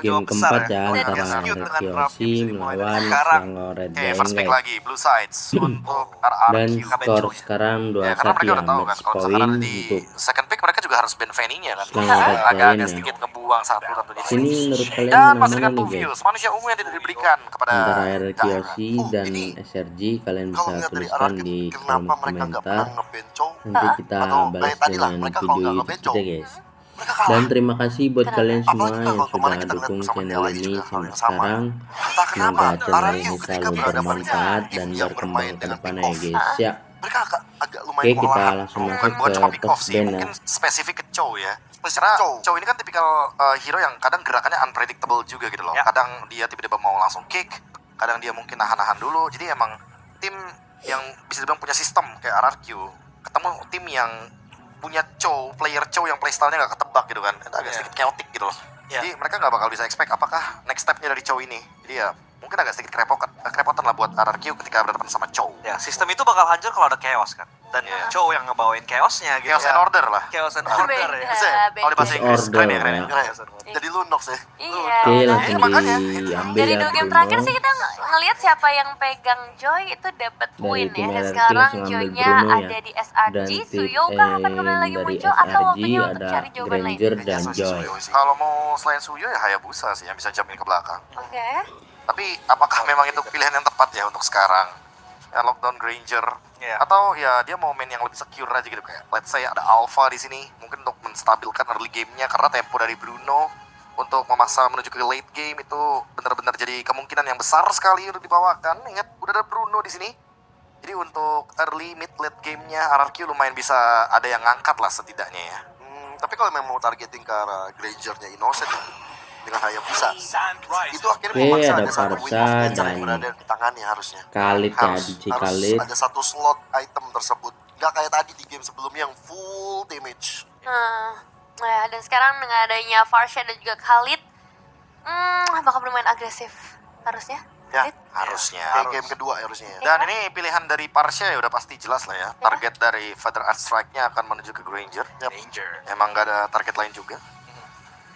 game keempat ya antara RQC melawan Selangor Red Giant guys. lagi Blue Sides untuk Dan RRQ. skor sekarang 2-1 Karena mereka ya, udah tahu kan match kalau misalkan ada point di untuk second pick mereka juga harus ban Fanny-nya kan. Selangor Red Giant Agak ya. sedikit ngebuang satu tentunya. Sini menurut kalian Dan menang masih mana dengan nih Puvius, guys? manusia umum yang tidak diberikan kepada Antara RQC dan ini SRG, kalian kalau bisa ngeliat dari tuliskan RRQ di kolom kenapa mereka nggak pernah komentar. ngebenco Nanti kita atau balas kayak tadi lah dengan mereka kalau video nggak YouTube ngebenco kita guys. mereka kalah. Dan terima kasih buat kalian semua Apalagi yang kalau sudah kemarin kita ngeliat dukung bersama channel DLI ini juga hal sampai yang sama. sekarang. Entah kenapa Semoga channel RRQ ini ketika selalu berhadapan bermanfaat tim dan yang berkembang bermain ke dengan pick depannya ya off, guys ya. mereka agak Oke, lumayan kita kewalahan. langsung masuk bukan ke cuma pick off post sih, ban ya. mungkin spesifik ke Chow ya. Spesifik Karena Chow. Chow ini kan tipikal hero yang kadang gerakannya unpredictable juga gitu loh. Ya. Kadang dia tiba-tiba mau langsung kick, kadang dia mungkin nahan-nahan dulu. Jadi emang tim yang bisa dibilang punya sistem kayak RRQ ketemu tim yang punya Chow, player Chow yang playstyle-nya gak ketebak gitu kan. Itu agak sedikit chaotic gitu loh. Jadi mereka gak bakal bisa expect apakah next step-nya dari Chow ini. Jadi ya mungkin agak sedikit kerepotan lah buat RRQ ketika berhadapan sama Chow. Ya, sistem itu bakal hancur kalau ada chaos kan. Dan Chow yang ngebawain chaosnya gitu. Chaos and order lah. Chaos and order ya. Kalau di bahasa Inggris Order, keren ya, keren ya. ya. Jadi Lunox ya. Iya. Oke, langsung makanya, diambil Dari ya 2 game Bruno. terakhir sih kita ngelihat siapa yang pegang Joy itu dapat Dari win tim ya. Dan RRQ sekarang langsung ambil Joy-nya Bruno ya. ada di Dan SRG. tim Suyo kah akan kembali lagi dari muncul atau SRG waktunya untuk ada cari jawaban lain? Granger dan Joy. Kalau mau selain Suyo ya Hayabusa sih yang bisa jamin ke belakang. Oke. Tapi apakah memang itu pilihan yang tepat ya untuk sekarang? Ya lockdown Granger atau ya dia mau main yang lebih secure aja gitu kayak let's say ada Alpha di sini mungkin untuk menstabilkan early game-nya karena tempo dari Bruno untuk memaksa menuju ke late game itu benar-benar jadi kemungkinan yang besar sekali untuk dibawakan. Ingat udah ada Bruno di sini. Jadi untuk early mid late game-nya RRQ lumayan bisa ada yang ngangkat lah setidaknya ya. Tapi kalau memang mau targeting ke arah Granger-nya Innocent dengan Hayabusa, itu akhirnya Oke, memaksa ada ada satu Parsa win of damage dan yang berada di tangannya harusnya. Khalid ya, Harus DJ Khalid. ada satu slot item tersebut. Nggak kayak tadi di game sebelumnya yang full damage. Nah, dan sekarang dengan adanya Farsha dan juga Khalid, bakal bermain agresif harusnya. Ya, Harusnya. kayak game kedua harusnya ya. Dan ini pilihan dari Parsha ya udah pasti jelas lah ya. Target dari Feather Art Strike-nya akan menuju ke Granger. Danger. Emang gak ada target lain juga.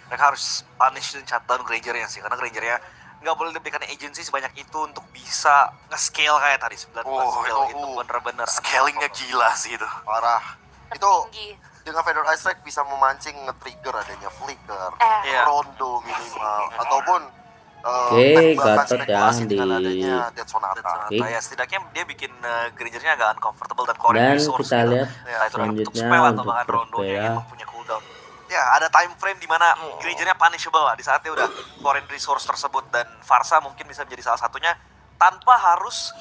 Mereka harus punish dan shutdown Grangernya sih, karena Grangernya nggak boleh diberikan agency sebanyak itu untuk bisa nge-scale kayak tadi 19 skill itu bener-bener scalingnya gila sih itu. Parah. Itu Tinggi. dengan Feather Eye Strike bisa memancing nge-trigger adanya flicker, Iya. rondo minimal, ataupun Oke, bahkan gatot ya spekulasi dengan adanya Death Sonata. Oke. Ya setidaknya dia bikin Grangernya agak uncomfortable dan core Dan resource kita gitu. lihat Ya, itu untuk selanjutnya spell atau untuk bahkan rondonya Prospera. yang emang punya cooldown. Ya, ada time frame di mana Grangernya punishable lah di saat dia udah foreign resource tersebut, dan Farsa mungkin bisa menjadi salah satunya tanpa harus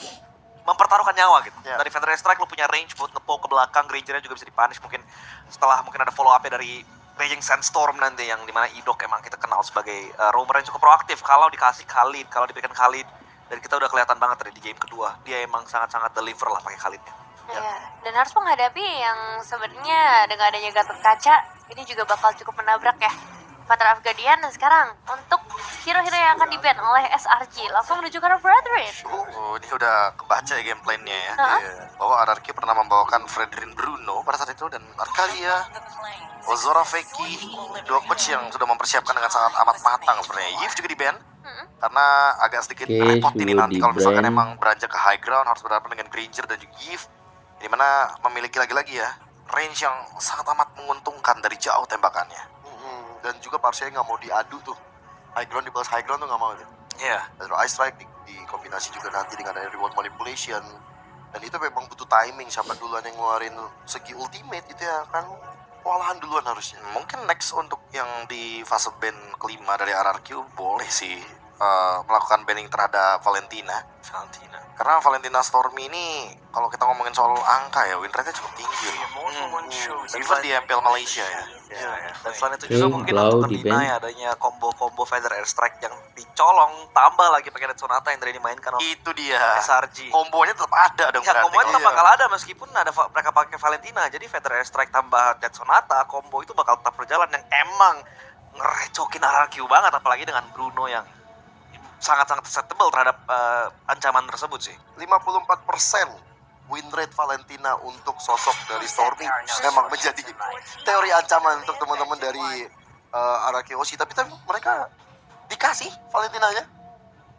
mempertaruhkan nyawa gitu. Ya. Dari Feather Strike lo punya range buat ngepoke ke belakang, Grangernya juga bisa dipunish mungkin setelah mungkin ada follow up-nya dari Raging Sandstorm nanti yang dimana Idok emang kita kenal sebagai roamer yang cukup proaktif kalau dikasih Khalid, kalau diberikan Khalid, dan kita udah kelihatan banget tadi di game kedua dia emang sangat-sangat deliver lah pakai Khalidnya. Iya, dan harus menghadapi yang sebenarnya dengan adanya Gatot Kaca ini juga bakal cukup menabrak ya Father of Guardian. Dan sekarang untuk hero-hero yang akan di-ban oleh SRG langsung menuju ke arah Brethren. Ini udah kebaca ya gameplaynya ya. Bahwa RRQ pernah membawakan Fredrin Bruno pada saat itu dan Arcadia, Ozora Feki, dua coach yang sudah mempersiapkan dengan sangat amat matang sebenarnya. Yif juga di ban karena agak sedikit Oke, repot ini Suyo nanti kalau misalkan di-ban. emang beranjak ke high ground harus berhadapan dengan Granger dan juga Yif, dimana memiliki lagi-lagi ya range yang sangat amat menguntungkan dari jauh tembakannya. Dan juga Parsia nggak mau diadu tuh. High ground dibalas high ground tuh nggak mau tuh. Iya. Feather Eye Strike di kombinasi juga nanti dengan adanya reward manipulation. Dan itu memang butuh timing siapa duluan yang ngeluarin segi ultimate itu ya kan kewalahan duluan harusnya. Mungkin next untuk yang di fase ban kelima dari RRQ boleh sih melakukan banning terhadap Valentina. Karena Valentina Stormy ini kalau kita ngomongin soal angka ya win rate-nya cukup tinggi. Even di MPL Malaysia ya. Dan selain itu Oke, juga mungkin Blau untuk di-ban. terdeny adanya combo-combo Feather Air Strike yang dicolong, tambah lagi pakai Death Sonata yang tadi dimainkan oleh Itu dia. SRG. Kombonya tetap ada dong Ya, berarti. kombonya tetap bakal ada meskipun ada mereka pakai Valentina. Jadi Feather Air Strike tambah Death Sonata, combo itu bakal tetap berjalan yang emang ngerecokin RRQ banget, apalagi dengan Bruno yang sangat-sangat susceptible terhadap ancaman tersebut sih. 54% win rate Valentina untuk sosok dari Stormy memang menjadi teori ancaman untuk teman-teman dari RRQOC. Tapi mereka dikasih Valentinanya,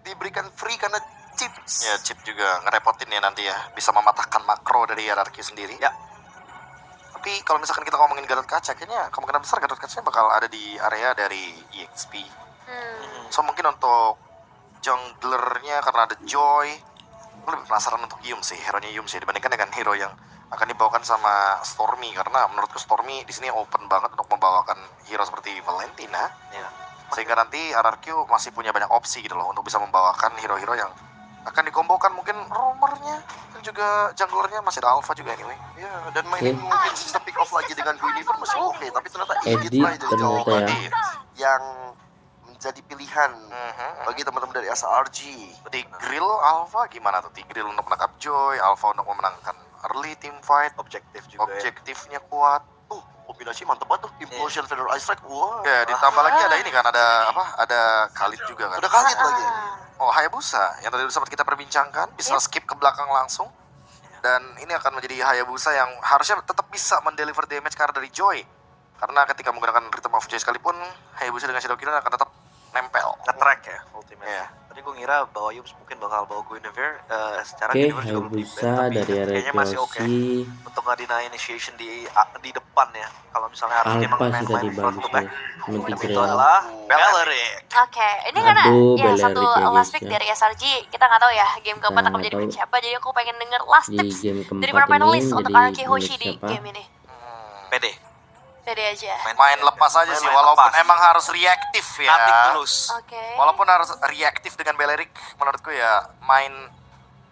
diberikan free karena chips. Ya, chip juga ngerepotin ya nanti ya. Bisa mematahkan makro dari RRQ sendiri. Ya. Tapi kalau misalkan kita ngomongin Gatot Kaca, kayaknya kemungkinan besar Gatot Kaca bakal ada di area dari EXP. So mungkin untuk junglernya karena ada Joy, gue lebih penasaran untuk Yum sih, hero-nya Yum sih dibandingkan dengan hero yang akan dibawakan sama Stormy, karena menurutku Stormy di sini open banget untuk membawakan hero seperti Valentina. Ya. Sehingga nanti RRQ masih punya banyak opsi gitu loh untuk bisa membawakan hero-hero yang akan dikombokan, mungkin roamernya dan juga junglernya masih ada Alpha juga anyway. Ya, dan mainin mungkin sistem pick off lagi dengan Guinevere masih oke, tapi ternyata Edit Edit lah jadi ternyata jawaban ya. yang menjadi pilihan bagi teman-teman dari SRG. Tigreal Alpha gimana tuh? Tigreal untuk menangkap Joy, Alpha untuk memenangkan early team fight, Objektif juga ya. objektifnya kuat. Kombinasi mantep banget tuh, Implosion Feather Ice Strike. Wah, Ya, ditambah lagi ada ini kan, ada apa? Ada Khalid juga kan. udah Khalid lagi. Oh, Hayabusa yang tadi sempat kita perbincangkan bisa skip ke belakang langsung. Dan ini akan menjadi Hayabusa yang harusnya tetap bisa mendeliver damage karena dari Joy. Karena ketika menggunakan Rhythm of Joy sekalipun, Hayabusa dengan Shadow Killer akan tetap nempel. Nge-track ya ultimate. Iya. Tadi gue ngira bahwa Yums mungkin bakal bawa Guinevere secara Oke, Guinevere juga belum Hayabusa di-ban, tapi dari area kayaknya masih oke Chelsea. untuk ngadina initiation di depan ya. Kalau misalnya harus dia Alpha sih main tadi front to bagus back. ya. Sama Itu Tigreal. adalah Belleric. Oke, ini karena Aduh, ya satu Belleric ya, last guys, pick ya. dari SRG, kita nggak tahu ya game keempat Kita akan menjadi nggak main tahu. siapa, jadi aku pengen denger last Di tips game dari keempat para ini panelis untuk jadi Araki Hoshi milik di siapa? game ini. Pede. Pede aja. Main lepas aja sih, Main walaupun lepas. emang harus reaktif ya. Nothing tulus. Oke. Walaupun harus reaktif dengan Belleric, menurutku ya main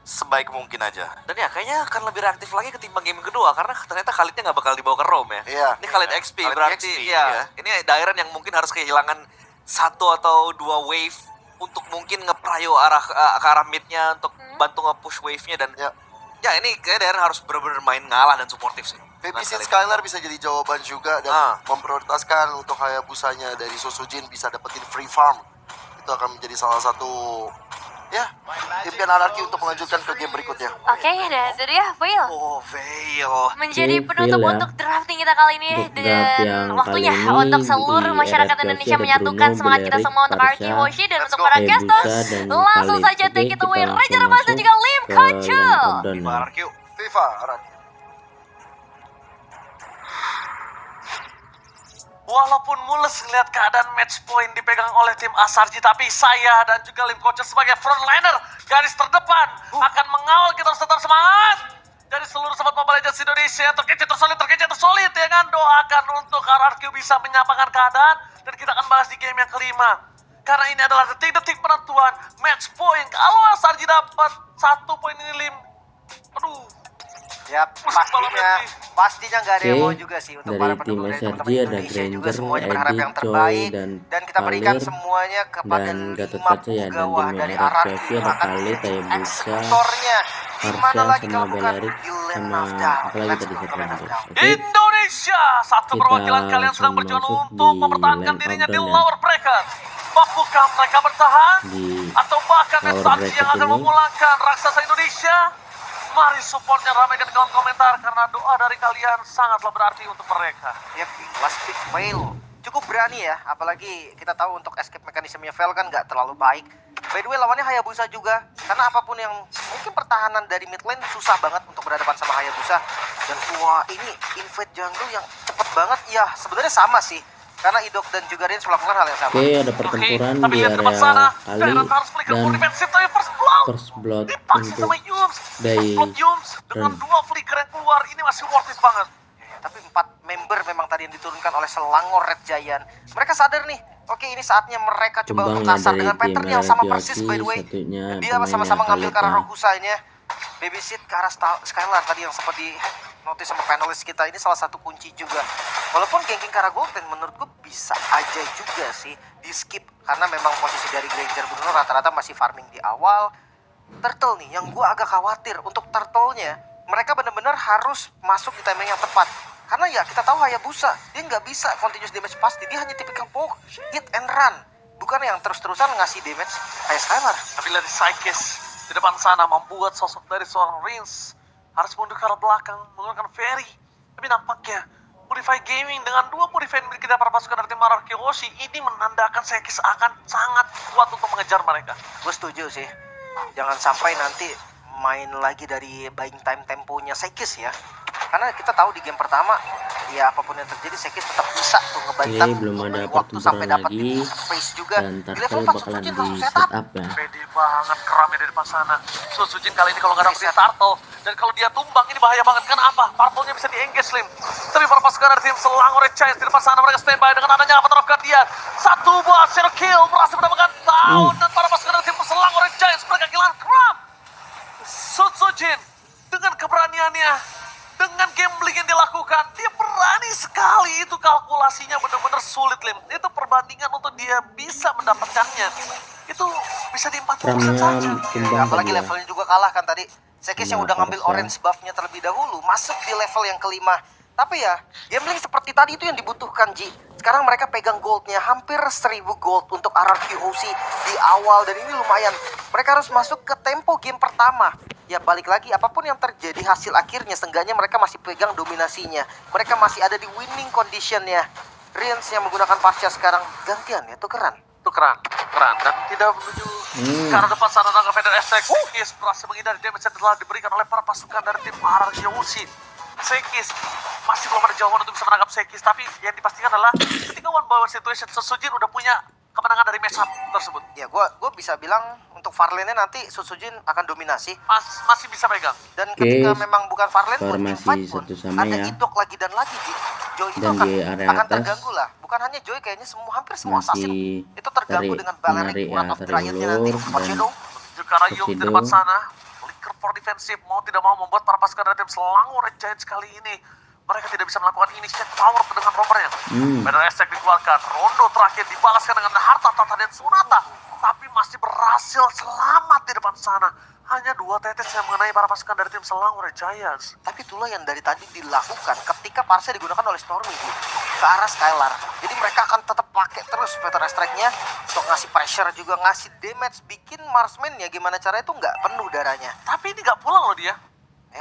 sebaik mungkin aja. Dan ya kayaknya akan lebih reaktif lagi ketimbang game kedua karena ternyata Khalidnya nggak bakal dibawa ke Rome ya. Iya. Ini Khalid XP Khalid berarti XP, ya. iya. Ini Dairen yang mungkin harus kehilangan satu atau dua wave untuk mungkin ngeprayo ke arah midnya untuk bantu nge-push wave-nya dan ya ini kayak Dairen harus benar-benar main ngalah dan suportif sih. Babysit Nah, Skylar bisa jadi jawaban juga dan Ah. memprioritaskan untuk Hayabusanya dari Sosojin bisa dapetin free farm. Itu akan menjadi salah satu ya impian anarki untuk melanjutkan ke game berikutnya. Oke, dan itu dia Veil. Oh, Veil. Menjadi Oke, penutup Veil ya. untuk drafting kita kali ini Untuk draft dan yang waktunya kali ini untuk seluruh di masyarakat RRQ Indonesia ada menyatukan Bruno, semangat kita Belleric, semua untuk Araki Farsha, Hoshi dan Let's untuk go. para Hayabusa castos. dan Langsung Khalid. saja Oke, take it kita away langsung Ranger Mas dan masuk juga Lim ke Control. line countdown ya. RRQ. FIFA, Araki. Walaupun mulus ngeliat keadaan match point dipegang oleh tim Asarji, tapi saya dan juga Lim Coaches sebagai frontliner garis terdepan akan mengawal, kita harus tetap semangat. Dari seluruh sobat Mobile Legends Indonesia, terkejut tersolid ya kan. Doakan untuk RRQ bisa menyampaikan keadaan dan kita akan bahas di game yang kelima. Karena ini adalah detik-detik penentuan match point. Kalau Asarji dapat 1 poin ini Lim, aduh. Ya, pastinya nggak ada yang mau juga sih untuk para dari tim pendukung dari SRG teman-teman ada Indonesia juga Granger, semuanya berharap yang Eddie, terbaik Choi, dan kita berikan Valir, semuanya kepada dan Gatot 5 Kaca ya, dan pegawai tim dari RRQ Araki ada akan Khalid, menjadi Hayabusa, eksekutornya. Di mana Farsha lagi sama kalau bukan Belleric Gillen sama Nafdal. apalagi Let's tadi go, satu Gillen lagi. Nafdal. Oke, Indonesia, satu kita perwakilan kalian sedang langsung berjuang masuk untuk di mempertahankan line dirinya di countdown ya. lower bracket. Mampukah mereka bertahan? Di Atau bahkan lower SRG bracket yang akan ini. memulangkan raksasa Indonesia? Mari supportnya ramaikan di kolom komentar karena doa dari kalian sangatlah berarti untuk mereka. Yep, last pick fail. Cukup berani ya, apalagi kita tahu untuk escape mekanismenya Veil kan nggak terlalu baik. By the way, lawannya Hayabusa juga. Karena apapun yang mungkin pertahanan dari mid lane susah banget untuk berhadapan sama Hayabusa. Dan wah, ini invade jungle yang cepet banget. Ya, sebenarnya sama sih. Karena Idok dan juga Rins melakukan hal yang sama. Oke, ada pertempuran tapi di lihat area depan sana, Ali Kairan harus flicker full dan defensive tapi first blood. First Blood Dipaksa untuk sama Yums. dari First blood Yums dengan Ren. 2 flicker yang keluar ini masih worth it banget. Ya, tapi 4 member memang tadi yang diturunkan oleh Selangor Red Giant. Mereka sadar nih, oke ini saatnya mereka coba Kembang untuk ya kasar dari dengan tim pattern yang sama RRQ persis by the way. satunya Dan dia pemainnya sama-sama ngambil ke arah Khalid ya. Rokusanya. Babysit ke arah Skylar tadi yang sempat di notice sama panelis kita, ini salah satu kunci juga. Walaupun ganking ke arah Golden menurut gue bisa aja juga sih di skip. Karena memang posisi dari Granger Bruno rata-rata masih farming di awal. Turtle nih yang gue agak khawatir untuk Turtle-nya. Mereka benar-benar harus masuk di timing yang tepat. Karena ya kita tahu Hayabusa, dia nggak bisa continuous damage pasti. Dia hanya tipikal poke, hit and run. Bukan yang terus-terusan ngasih damage kayak Skylar. Tapi lihat Psychis di depan sana membuat sosok dari seorang Rins harus mundur ke arah belakang menggunakan Ferry. Tapi nampaknya Purify Gaming dengan 2 Purify yang kita para pasukan dari tim RRQ Hoshi ini menandakan Sekis akan sangat kuat untuk mengejar mereka. Gue setuju sih. Jangan sampai nanti main lagi dari buying time temponya Sekis ya. Karena kita tahu di game pertama, ya apapun yang terjadi Sekis tetap bisa tuh ngebuy time. Belum ada waktu sampai pertempuran dapat lagi. space juga. Dan Di level Turtle 4 bakalan Sutsujin di langsung setup. setup ya. Pede banget keramnya dari depan sana. Sutsujin kali ini kalau nggak dapetin Turtle, dan kalau dia tumbang ini bahaya banget. Kenapa? Turtle-nya bisa di-engage Lim. Tapi para pasukan dari tim Selangor Giants di depan sana mereka standby dengan adanya Avatar of Guardian. 1 buah zero kill berhasil mendapatkan down, dan para pasukan dari tim Selangor Giants mereka kehilangan Kram. Sutsujin dengan keberaniannya, dengan gambling yang dilakukan, dia berani sekali. Itu kalkulasinya benar-benar sulit, Lim. Itu perbandingan untuk dia bisa mendapatkannya. Itu bisa di 40% Kramnya saja. tumbang Apalagi tadi ya. levelnya juga kalah kan tadi. Sekis yang Nah, udah ngambil Parsa. orange buff-nya terlebih dahulu, masuk di level yang kelima. Tapi ya, gambling seperti tadi itu yang dibutuhkan, Ji. Sekarang mereka pegang goldnya, hampir 1000 gold untuk RRQ Hoshi di awal. Dan ini lumayan. Mereka harus masuk ke tempo game pertama. Ya balik lagi, apapun yang terjadi hasil akhirnya, seenggaknya mereka masih pegang dominasinya. Mereka masih ada di winning condition-nya. Rians yang menggunakan pasca sekarang gantian ya, tukeran. Itu keren dan tidak menuju ke arah depan sana. Naga Feather Essex Sekis berhasil menghindari damage yang telah diberikan oleh para pasukan dari tim RRQ Hoshi. Sekis masih belum ada jawaban untuk bisa menangkap Sekis, tapi yang dipastikan adalah ketika one by one situation, Sutsujin udah punya kemenangan dari match up tersebut. Ya gua bisa bilang untuk Farlane-nya nanti Sutsujin akan dominasi. Masih bisa pegang. Dan Oke, ketika memang bukan Farlane buat skor teamfight masih pun, 1-1 ada ya. Idok lagi dan lagi, Ji. Joy itu Dan akan, di area akan atas terganggu lah. Bukan hanya Joy, kayaknya hampir semua masih assassin itu terganggu dengan Balearic, menarik Wrath ya, of tarik Dryad-nya nanti. ulur dan Kochedo, Menuju ke arah Yung di Tuxedo. depan sana. Licker for defensive mau tidak mau membuat para pasukan dari tim Selangor Giants kali ini mereka tidak bisa melakukan initiate power dengan rompernya. Feather Essex dikeluarkan. Rondo terakhir dibalaskan dengan harta tata dan Sonata, tapi masih berhasil selamat di depan sana. Hanya 2 tetes yang mengenai para pasukan dari tim Selangor Giants. tapi itulah yang dari tadi dilakukan ketika Parsa digunakan oleh Stormy, Ji, ke arah Skylar. Jadi mereka akan tetap pakai terus Feather Strike-nya untuk ngasih pressure juga, ngasih damage, bikin marksman ya gimana caranya itu nggak penuh darahnya. Tapi ini nggak pulang loh dia.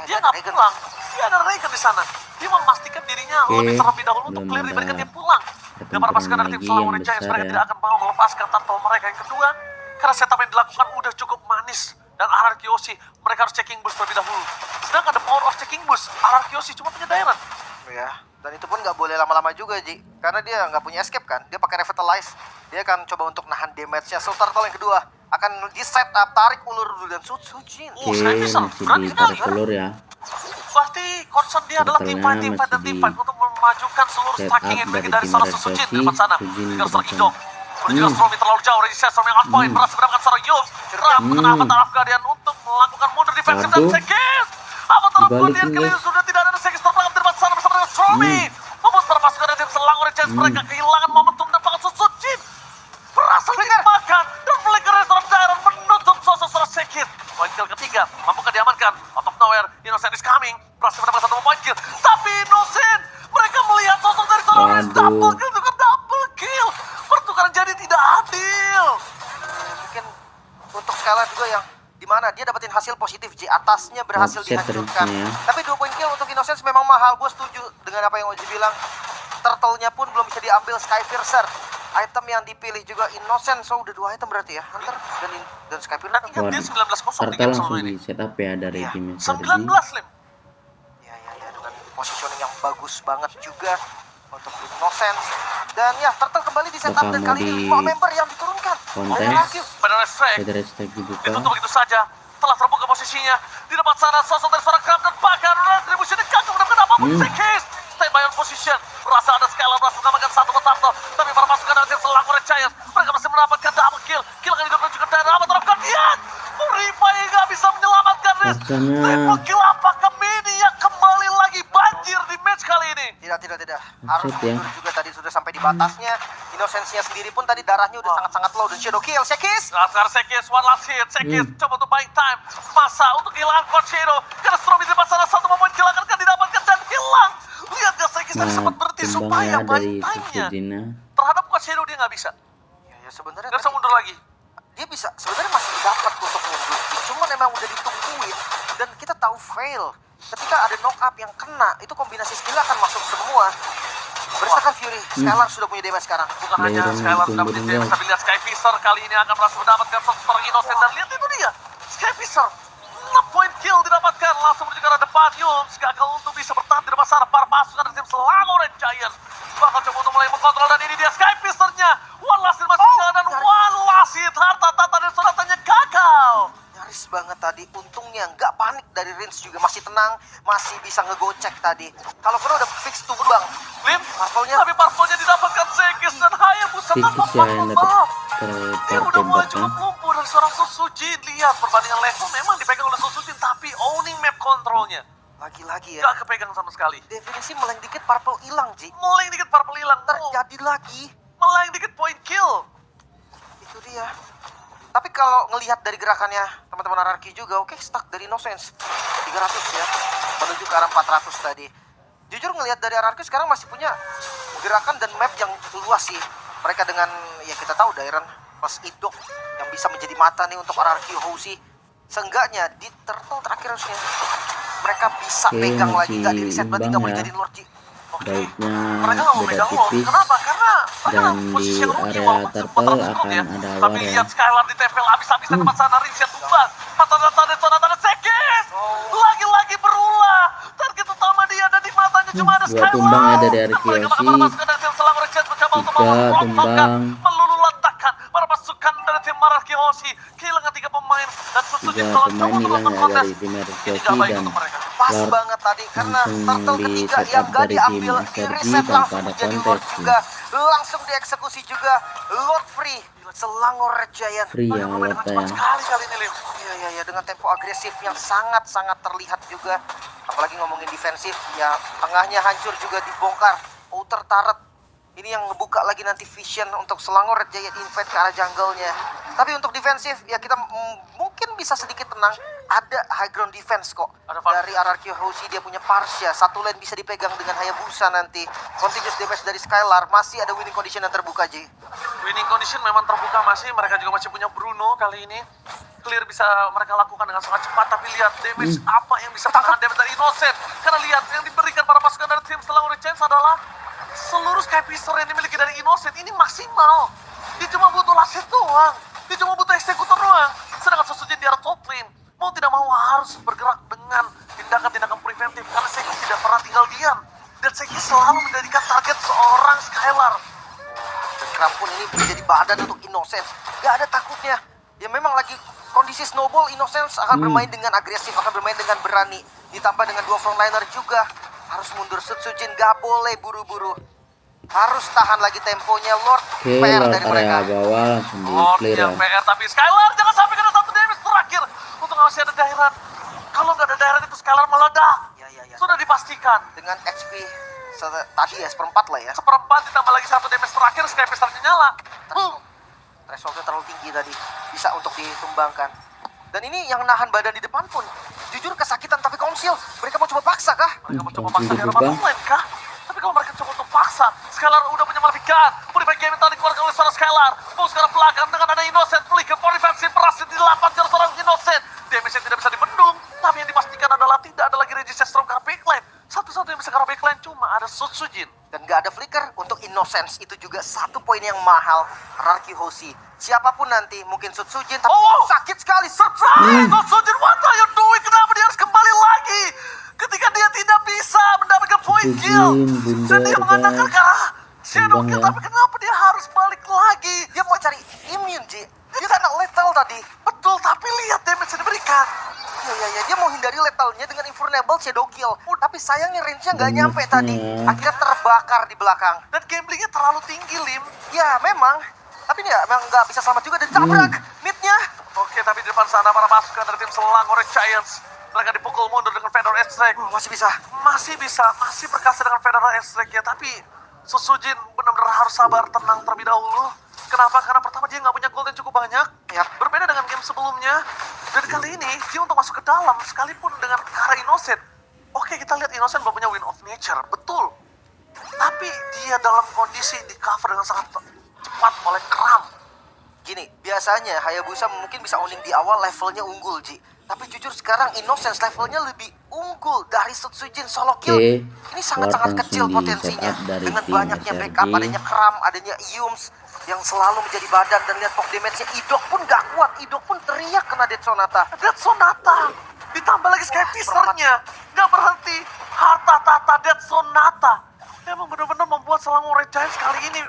Dia ada nggak Regan. pulang. Dia ada Regan di sana. Dia memastikan dirinya Oke, lebih terlebih dahulu untuk belum clear ada diberikan dia pulang. Dan para pasukan dari tim lagi Selangor yang Giants besar mereka ya. tidak akan mau melepaskan turtle mereka yang kedua. Karena setup yang dilakukan udah cukup manis. Dan RRQ Hoshi mereka harus checking boost terlebih dahulu. Sedangkan the power of checking boost RRQ Hoshi cuma punya Dairan. Ya, dan itu pun nggak boleh lama-lama juga, Ji. Karena dia nggak punya escape kan. Dia pakai Revitalize. Dia akan coba untuk nahan damage-nya. So, Turtle yang kedua akan di set up, tarik ulur dulu dan Sutsujin. Oke, saya bisa. masih Berani sekali, ditarik ulur ya. Berarti concern dia adalah Turtle-nya team fight dan masih team fight untuk memajukan seluruh set stacking up yang dimiliki dari dari tim seorang Red Sutsujin Jersey. di depan sana. Sutsujin Tinggal di seorang depan Idok. Menuju Stormy terlalu jauh. Regis Stormy on point. Berhasil mendapatkan seorang Yul. Ram kena Avatar of Guardian untuk melakukan mundur defensif dan Waduh. Sekis. Avatar of Dibalikin, Guardian kali ini guys. sudah tidak ada Sekis terperangkap di depan sana bersama dengan Stormy. Membuat para pasukan dari tim Selangor Giants mereka kehilangan momentum dan bahkan Sutsujin berhasil dimakan. Dan flicker restoran Dairon menutup sosok seorang Sekis. Point kill ketiga, mampukah diamankan? Out of nowhere, Innocent is coming. Berhasil mendapatkan 1 point kill. Tapi Innocent, mereka melihat sosok dari seorang Riz Waduh. double kill, itu kan double kill. Pertukaran jadi tidak adil. Mungkin untuk Skylar juga yang dimana dia dapetin hasil positif, Ji. Atasnya berhasil Offset dihancurkan. terusnya. Tapi 2 point kill untuk Innocence memang mahal. Gue setuju dengan apa yang Oji bilang. Turtle-nya pun belum bisa diambil. Skypiercer, item yang dipilih juga Innocent. So udah 2 item berarti ya, Hunter dan Skypiercer. Dan ingat dia 19-0 di Turtle game langsung solo di ini. setup ya dari Iya. tim 19 Lim. Ya, dengan positioning yang bagus banget juga untuk Innocent. Dan ya, Turtle kembali di setup Bakal dan mau kali ini di 5 member yang diturunkan. kontes. Oleh RRQ. Pada Restrek, Feather Strike dibuka. ditutup begitu saja. Telah terbuka posisinya. Di depan sana, sosok dari seorang Kram dan bahkan retribusi dekat mendapatkan apapun Sekis. Stay by on position. Berasa ada Skylar berhasil mengamankan 1 Turtle. Tapi para pasukan dari tim Selangor Giants mereka masih mendapatkan double kill. Kill akan hidup dan juga dari Avatar of Guardian. Purify nggak bisa menyelamatkan Riz. Rasanya- Triple kill apakah Mini yang kembali lagi banjir di match kali ini? Tidak. Harus Offset ya. mundur juga tadi sudah sampai di batasnya. Innocence-nya sendiri pun tadi darahnya udah sangat-sangat low. Dan Shadow Kill, Sekis. Sekarang Sekis, one last hit. Sekis coba untuk buying time. Masa untuk kehilangan Kochero. Karena Stormy di depan sana 1 momen kill akan didapatkan dan hilang. Lihat gak Sekis tadi Nah, sempat berhenti tumbang supaya ya dari buying time-nya. Sutsujinnya. Terhadap Kochero dia nggak bisa. Ya sebenarnya Nggak bisa mundur lagi. dia bisa sebenarnya masih dapat untuk mundur. Cuman emang udah ditungguin dan kita tahu fail. Ketika ada knock up yang kena, itu kombinasi skill akan masuk semua. Berserker Fury, Skylar sudah punya damage sekarang. Bukan hanya Bayron Skylar sudah timbul, punya damage, guys. tapi lihat Sky Fisher kali ini akan berhasil mendapatkan sosok Innocent. Dan lihat itu dia, Sky Fisher 6 point kill didapatkan, langsung menuju ke arah depan. Yums gagal untuk bisa bertahan di depan sana. Para pasukan dari tim Selangor Red Giants bakal coba untuk mulai mengkontrol, dan ini dia Sky Fisher-nya. One last hit masih dan one last hit. Harta tata dan soratannya gagal. Nyaris banget tadi, untungnya nggak panik dari Rins juga, masih tenang, masih bisa ngegocek tadi. Kalau kena udah fix tuh bang, Lim, Purple-nya. tapi Purple-nya didapatkan Zekis dan Hayabusa Sikis ya yang dapat dia terlempar udah mulai tembaknya. cukup lumpuh dari seorang Susujin. Lihat perbandingan level memang dipegang oleh Susujin, tapi owning map kontrolnya Lagi-lagi ya, gak kepegang sama sekali. definisi meleng dikit Purple hilang, Ji. Mulai dikit Purple hilang, Terjadi lagi, mulai dikit point kill. itu dia. Tapi kalau ngelihat dari gerakannya teman-teman RRQ juga, oke, stuck dari Innocence 300 ya, menuju ke arah 400 tadi. Jujur ngelihat dari RRQ sekarang masih punya gerakan dan map yang luas sih. Mereka dengan, ya kita tahu Dairon plus Idok yang bisa menjadi mata nih untuk RRQ Hoshi. Seenggaknya di turtle terakhir harusnya mereka bisa Oke, pegang lagi, masih nggak di reset, berarti imbang nggak mau ya. jadi Lord Ji. Baiknya Mereka nggak mau beda megang Lord. tipis. Kenapa? Karena mereka Dan dalam di posisi yang rugi, area walaupun turtle sempat harus akan ya. ada Tapi war ya. lihat Skylar ditempel habis-habisan tempat sana. Rinsya tumbang. Tanda Zekis. Lagi-lagi berulah. Target utama dia ada di matanya cuma ada dua Skylar. tumbang ya dari Dan mereka RQC. bakal masukkan dari tim Selangor Red Giants mencoba untuk Tiga merontokkan, tumbang. melululantakkan para pasukan dari tim Maraki Hoshi. Kehilangan 3 pemain dan Susujin 3 kalau pemain coba hilang untuk ya kontes. dari tim Ini RQC gak baik dan untuk mereka. Pas Lord banget tadi karena langsung turtle di ketiga setup yang gak dari tim diambil, di SRG reset tanpa langsung ada menjadi kontes Lord sih. juga, langsung dieksekusi juga. Lord Free, Selangor Red Giant. Free ya Bermain Lord dengan cepat ya. sekali kali ini, Lim. Iya, dengan tempo agresif yang sangat-sangat terlihat juga. Apalagi ngomongin defensif, ya tengahnya hancur juga dibongkar. Outer turret, ini yang ngebuka lagi nanti vision untuk Selangor Red Giant invade ke arah jungle-nya. Tapi untuk defensif, ya kita mungkin bisa sedikit tenang. Ada high ground defense kok. Ada Far- Dari RRQ Hoshi dia punya Parsha. Satu lane bisa dipegang dengan Hayabusa nanti. Continuous damage dari Skylar. Masih ada winning condition yang terbuka, Ji. Winning condition memang terbuka masih, mereka juga masih punya Bruno kali ini. Clear bisa mereka lakukan dengan sangat cepat, tapi lihat damage apa yang bisa tahan damage dari Innocent. Karena lihat yang diberikan para pasukan dari tim Selangor Red Giants adalah seluruh Sky Fisher yang dimiliki dari Innocent ini maksimal. Dia cuma butuh last hit doang, dia cuma butuh eksekutor doang. Sedangkan Susujin di arah top lane, mau tidak mau harus bergerak dengan tindakan-tindakan preventif karena Sekis tidak pernah tinggal diam. Dan Sekis selalu menjadikan target seorang Skylar. Dan Krampun ini menjadi badan untuk Innocence. Gak ada takutnya. Ya memang lagi kondisi snowball, Innocence akan bermain dengan agresif, akan bermain dengan berani. Ditambah dengan dua frontliner juga. Harus mundur, Susujin gak boleh buru-buru. Harus tahan lagi temponya. Lord Oke, PR Lord dari mereka. area bawah langsung di Lord clear ya. yang PR, tapi Skylar jangan sampai kena satu damage terakhir. Untuk masih ada Dairon. Kalau nggak ada Dairon itu Skylar meledak. Ya. Sudah dipastikan. Dengan HP tadi ya, seperempat lah ya. Seperempat ditambah lagi satu damage terakhir, Sky Fisher-nya nyala. Thresholdnya terlalu tinggi tadi. Bisa untuk ditumbangkan. Dan ini yang nahan badan di depan pun jujur kesakitan tapi konsil. Mereka mau coba paksa kah? Mereka mau coba langsung paksa di arah dibuka. online kah? Tapi kalau mereka coba untuk paksa, Skylar udah punya Malefican. Purify game tadi dikeluarkan oleh seorang Skylar. Mau sekarang belakang dengan ada Innocent. Flicker Purify berhasil dilapat seorang Innocent. Damage yang tidak bisa dibendung. Tapi yang dipastikan adalah tidak ada lagi Resistance Storm karena backline. Satu-satu yang bisa karena backline cuma ada Susujin. Dan gak ada flicker untuk Innocence. Itu juga satu poin yang mahal. Rarky Hoshi. Siapapun nanti, mungkin Susujin, tapi sakit sekali. Susujin, what are you doing? Kenapa dia harus kembali lagi? Ketika dia tidak bisa mendapatkan point kill. Susujin, Dan dia bundar, mengatakan guys. Shadow Tumbang kill, ya. tapi kenapa dia harus balik lagi? Dia mau cari immune, Ji. Dia kena lethal tadi. Betul, tapi lihat damage yang diberikan. Ya, dia mau hindari lethalnya dengan Invulnerable Shadow Kill. Tapi sayangnya range-nya nggak Damage-nya. nyampe tadi. Akhirnya terbakar di belakang. Dan gamblingnya terlalu tinggi, Lim. Ya, memang. Tapi ini ya, memang nggak bisa selamat juga. Dan tabrak mid-nya. Oke, tapi di depan sana para pasukan dari tim Selangor Red Giants. Mereka dipukul mundur dengan Fedor S-Strike. Masih bisa. Masih berkasa dengan Fedor S-Strike ya. Tapi Susujin benar-benar harus sabar, tenang terlebih dahulu. Kenapa? Karena pertama dia nggak punya gold yang cukup banyak. Yap. Berbeda dengan game sebelumnya. Dan kali ini dia untuk masuk ke dalam sekalipun dengan cara Innocent. Oke, kita lihat Innocent belum punya Win of Nature, betul. Tapi dia dalam kondisi di cover dengan sangat cepat oleh Kram. Gini, biasanya Hayabusa mungkin bisa owning di awal levelnya unggul, Ji. Tapi jujur sekarang Innocence levelnya lebih unggul dari Sutsujin solo kill. Oke, Ini sangat-sangat Ward kecil langsung di potensinya. setup dari Dengan tim banyaknya SRG. backup, adanya Kram, adanya Yums yang selalu menjadi badan, dan lihat poke damage-nya. Idok pun gak kuat, Idok pun teriak kena Dead Sonata. Dead Sonata ditambah lagi Sky Pisternya nggak berhenti. Harta tata Dead Sonata emang benar-benar membuat Selangor Red Giants kali ini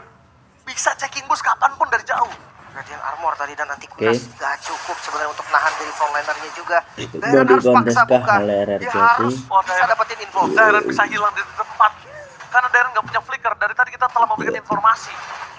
bisa checking boost kapanpun dari jauh. Radiant Armor tadi dan nanti Oke. kuras gak cukup sebenarnya untuk nahan dari frontlinernya juga. Ikut Darren body harus paksa contest kah buka. oleh RR Dia Chelsea? harus bisa dapetin info. Darren bisa hilang di tempat karena Darren nggak punya flicker. Dari tadi kita telah memberikan informasi.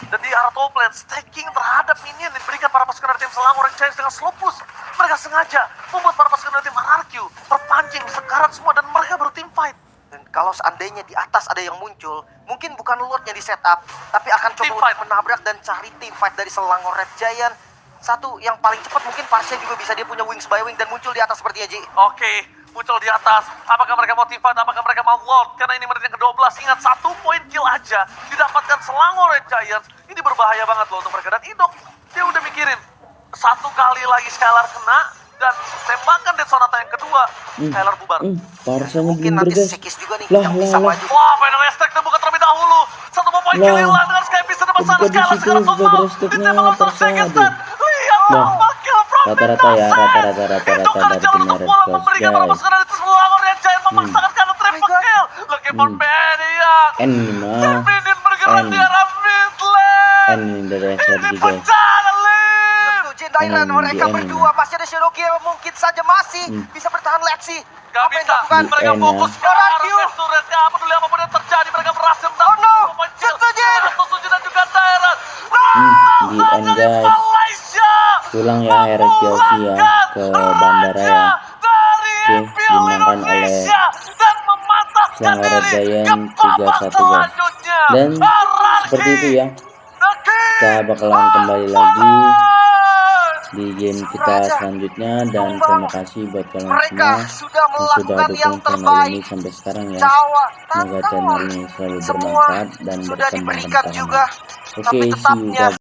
Dan di arah top lane, stacking terhadap minion diberikan para pasukan dari tim Selangor Red Giants dengan slow push. Mereka sengaja membuat para pasukan dari tim RRQ terpancing, sekarat semua, dan mereka baru team fight. Dan kalau seandainya di atas ada yang muncul, mungkin bukan Lordnya di setup, tapi akan Team coba fight. untuk menabrak dan cari team fight dari Selangor Red Giant. Satu yang paling cepat mungkin Parsha juga bisa, dia punya wings by wing dan muncul di atas seperti Ji. Oke, muncul di atas. Apakah mereka mau team fight? Apakah mereka mau Lord? Karena ini menit yang ke-12. Ingat, 1 poin kill aja didapatkan Selangor Red Giants. Ini berbahaya banget loh untuk mereka. Dan Idok, dia udah mikirin. 1 kali lagi Skylar kena, dan tembakan Dead Sonata yang kedua, Skylar bubar. Parsanya Mungkin belum nanti bergas. Sekis juga nih Lah, yang lah, bisa lah. maju. Wah, final stack terbuka terlebih dahulu. 1 poin kill Lah. hilang dengan Sky Piece depan sana. Ketika di Skylar situ sekarang sudah total. berstacknya Ditembak langsung Parsha, second aduh. stand. Lihat Nah, kill from rata-rata ya, Midnose. rata-rata Itu kan dari jalan tim untuk Red bola Cross, memberikan para guys. pasukan dari Selangor Red Giant memaksakan karena triple kill. Looking for Maniac. N5 Minion bergerak N. di arah mid lane. N dari SRG Ini guys. pecah Lim. Jin Dailan, mereka N. berdua masih ada Shadow Kill, mungkin saja masih bisa bertahan Lexi. Gak Apa yang bisa, dilakukan? mereka N, fokus ya. ke arah RRQ. Vesture. Gak peduli apapun yang terjadi, mereka berhasil Oh no, Sutsujin. Sutsujin dan juga Tyrant. Di N guys. Malaysia Pulang ya RR Chelsea ya ke bandara ya. dari Oke, MPL dimenangkan oleh Indonesia dan mematahkan Selangor Red diri Giant ke babak 3-1 guys. selanjutnya. Dan RRQ, seperti itu ya, the king kita bakalan kembali lagi di game kita selanjutnya, dan terima kasih buat kalian Mereka semua sudah yang sudah melakukan yang dukung channel terbaik. ini sampai sekarang ya. Jawa, Semoga channel ini selalu semua bermanfaat dan sudah berkembang diberikan kemana-mana. juga. Oke, Tapi see you, tetapnya bye.